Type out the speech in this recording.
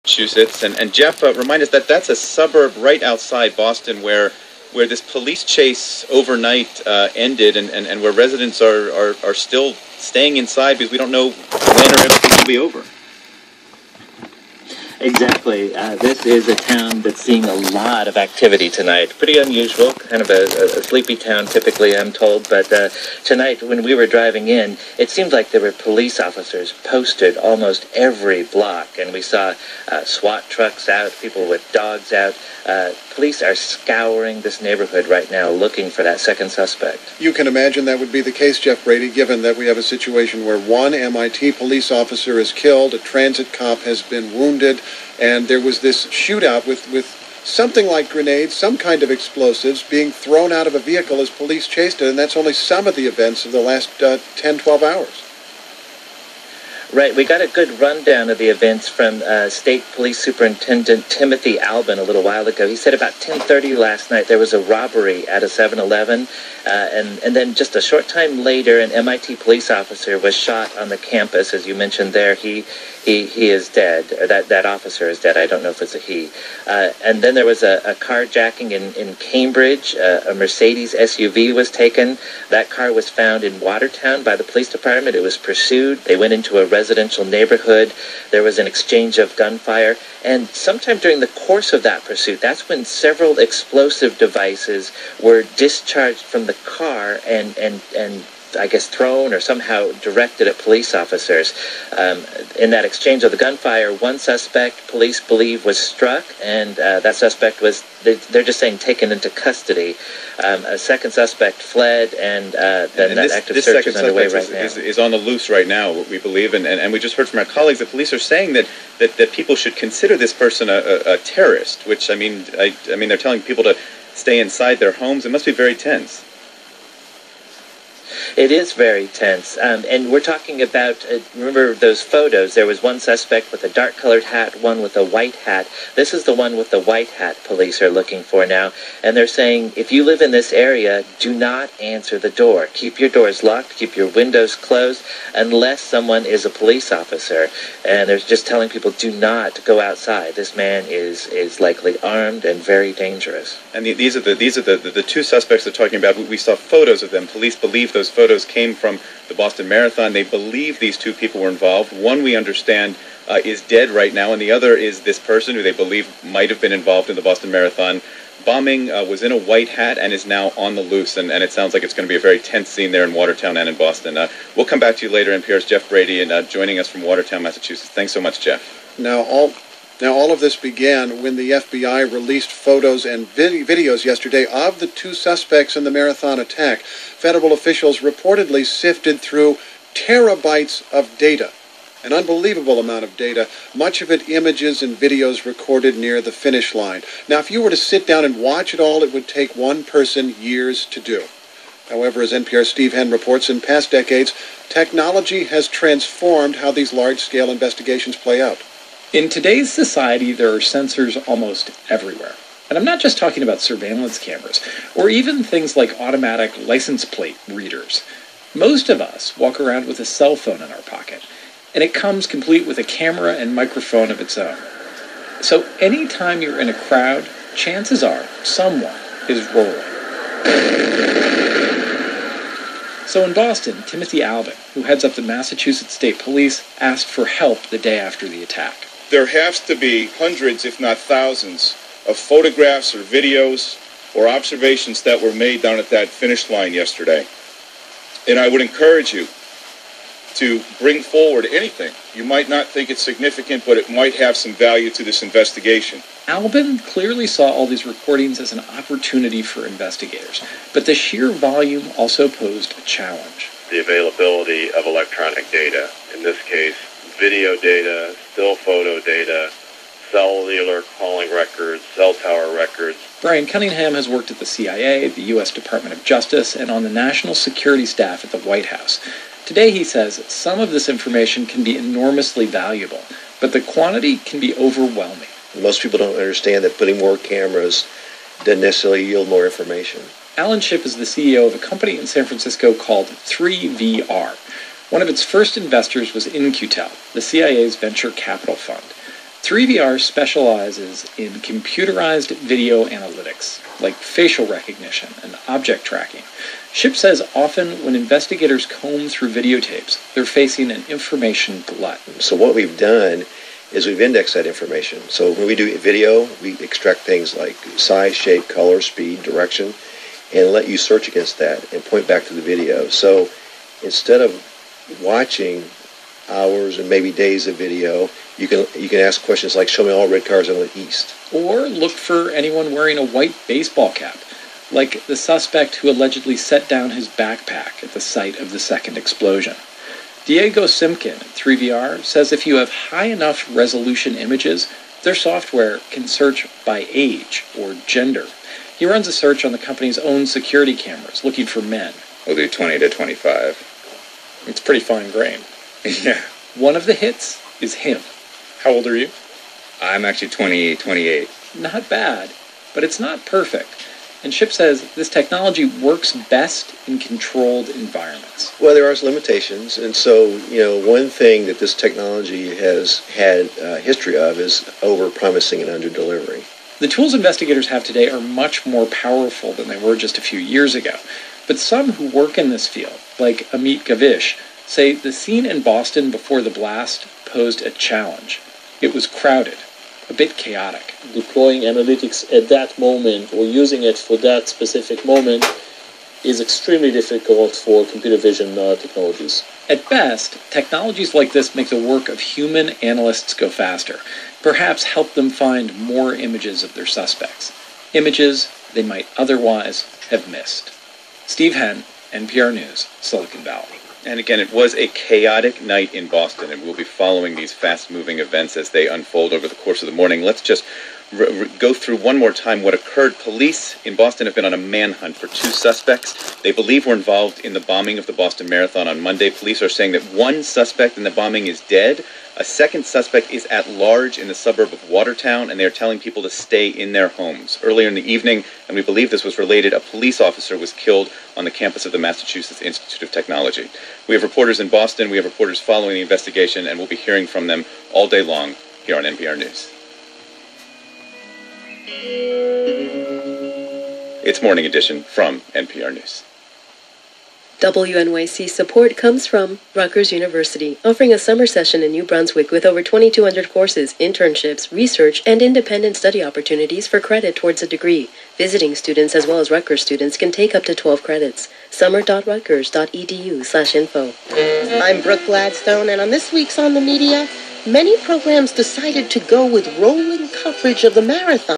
Massachusetts. And Jeff, remind us that that's a suburb right outside Boston where this police chase overnight ended, and where residents are still staying inside because we don't know when or if things will be over. Exactly. This is a town that's seeing a lot of activity tonight. Pretty unusual, kind of a sleepy town typically, I'm told, but tonight when we were driving in, it seemed like there were police officers posted almost every block, and we saw SWAT trucks out, people with dogs out. Police are scouring this neighborhood right now looking for that second suspect. You can imagine that would be the case, Jeff Brady, given that we have a situation where one MIT police officer is killed, a transit cop has been wounded, and there was this shootout with something like grenades, some kind of explosives being thrown out of a vehicle as police chased it, and that's only some of the events of the last 10, 12 hours. Right, we got a good rundown of the events from State Police Superintendent Timothy Albin a little while ago. He said about 10:30 last night there was a robbery at a 7-Eleven, and then just a short time later an MIT police officer was shot on the campus. As you mentioned there, he is dead. Or that officer is dead. I don't know if it's a he. And then there was a carjacking in Cambridge. A Mercedes SUV was taken. That car was found in Watertown by the police department. It was pursued. They went into a residential neighborhood. There was an exchange of gunfire. And sometime during the course of that pursuit, that's when several explosive devices were discharged from the car and I guess thrown or somehow directed at police officers. In that exchange of the gunfire, one suspect police believe was struck, and that suspect was, they're just saying, taken into custody. A second suspect fled, and then that active search is underway right now. Is on the loose right now, we believe, and we just heard from our colleagues that police are saying that people should consider this person a terrorist, which, I mean, they're telling people to stay inside their homes. It must be very tense. It is very tense, and we're talking about, remember those photos, there was one suspect with a dark-colored hat, one with a white hat. This is the one with the white hat police are looking for now, and they're saying, if you live in this area, do not answer the door. Keep your doors locked, keep your windows closed, unless someone is a police officer. And they're just telling people, do not go outside. This man is likely armed and very dangerous. And these are the two suspects they're talking about. We saw photos of them. Police believe those photos came from the Boston Marathon. They believe these two people were involved. One, we understand, is dead right now, and the other is this person who they believe might have been involved in the Boston Marathon bombing, was in a white hat, and is now on the loose. And it sounds like it's going to be a very tense scene there in Watertown and in Boston. We'll come back to you later. NPR's Jeff Brady, and joining us from Watertown, Massachusetts. Thanks so much, Jeff. Now, all of this began when the FBI released photos and videos yesterday of the two suspects in the marathon attack. Federal officials reportedly sifted through terabytes of data, an unbelievable amount of data, much of it images and videos recorded near the finish line. Now, if you were to sit down and watch it all, it would take one person years to do. However, as NPR's Steve Henn reports, in past decades, technology has transformed how these large-scale investigations play out. In today's society, there are sensors almost everywhere. And I'm not just talking about surveillance cameras, or even things like automatic license plate readers. Most of us walk around with a cell phone in our pocket, and it comes complete with a camera and microphone of its own. So anytime you're in a crowd, chances are someone is rolling. So in Boston, Timothy Albin, who heads up the Massachusetts State Police, asked for help the day after the attack. There has to be hundreds, if not thousands, of photographs or videos or observations that were made down at that finish line yesterday. And I would encourage you to bring forward anything. You might not think it's significant, but it might have some value to this investigation. Albin clearly saw all these recordings as an opportunity for investigators, but the sheer volume also posed a challenge. The availability of electronic data, in this case, video data, still photo data, cellular calling records, cell tower records. Brian Cunningham has worked at the CIA, the U.S. Department of Justice, and on the national security staff at the White House. Today, he says, some of this information can be enormously valuable, but the quantity can be overwhelming. Most people don't understand that putting more cameras doesn't necessarily yield more information. Alan Shipp is the CEO of a company in San Francisco called 3VR. One of its first investors was In-Q-Tel, the CIA's venture capital fund. 3VR specializes in computerized video analytics, like facial recognition and object tracking. Shipp says often when investigators comb through videotapes, they're facing an information glut. So what we've done is we've indexed that information. So when we do video, we extract things like size, shape, color, speed, direction, and let you search against that and point back to the video. So instead of watching hours and maybe days of video, you can ask questions like, show me all red cars on the east. Or look for anyone wearing a white baseball cap, like the suspect who allegedly set down his backpack at the site of the second explosion. Diego Simkin at 3VR says if you have high enough resolution images, their software can search by age or gender. He runs a search on the company's own security cameras, looking for men. We'll do 20 to 25. It's pretty fine-grained. Yeah. One of the hits is him. How old are you? I'm actually 28. Not bad, but it's not perfect. And Shipp says this technology works best in controlled environments. Well, there are limitations, and so, one thing that this technology has had a history of is over-promising and under-delivering. The tools investigators have today are much more powerful than they were just a few years ago. But some who work in this field, like Amit Gavish, say the scene in Boston before the blast posed a challenge. It was crowded, a bit chaotic. Deploying analytics at that moment or using it for that specific moment is extremely difficult for computer vision technologies. At best, technologies like this make the work of human analysts go faster, perhaps help them find more images of their suspects, images they might otherwise have missed. Steve Henn, NPR News, Silicon Valley. And again, it was a chaotic night in Boston, and we'll be following these fast-moving events as they unfold over the course of the morning. Let's just go through one more time what occurred. Police in Boston have been on a manhunt for two suspects they believe were involved in the bombing of the Boston Marathon on Monday. Police are saying that one suspect in the bombing is dead. A second suspect is at large in the suburb of Watertown, and they are telling people to stay in their homes. Earlier in the evening, and we believe this was related, a police officer was killed on the campus of the Massachusetts Institute of Technology. We have reporters in Boston, we have reporters following the investigation, and we'll be hearing from them all day long here on NPR News. It's Morning Edition from NPR News. WNYC support comes from Rutgers University, offering a summer session in New Brunswick with over 2,200 courses, internships, research, and independent study opportunities for credit towards a degree. Visiting students as well as Rutgers students can take up to 12 credits. summer.rutgers.edu/info. I'm Brooke Gladstone, and on this week's On the Media, many programs decided to go with rolling coverage of the marathon.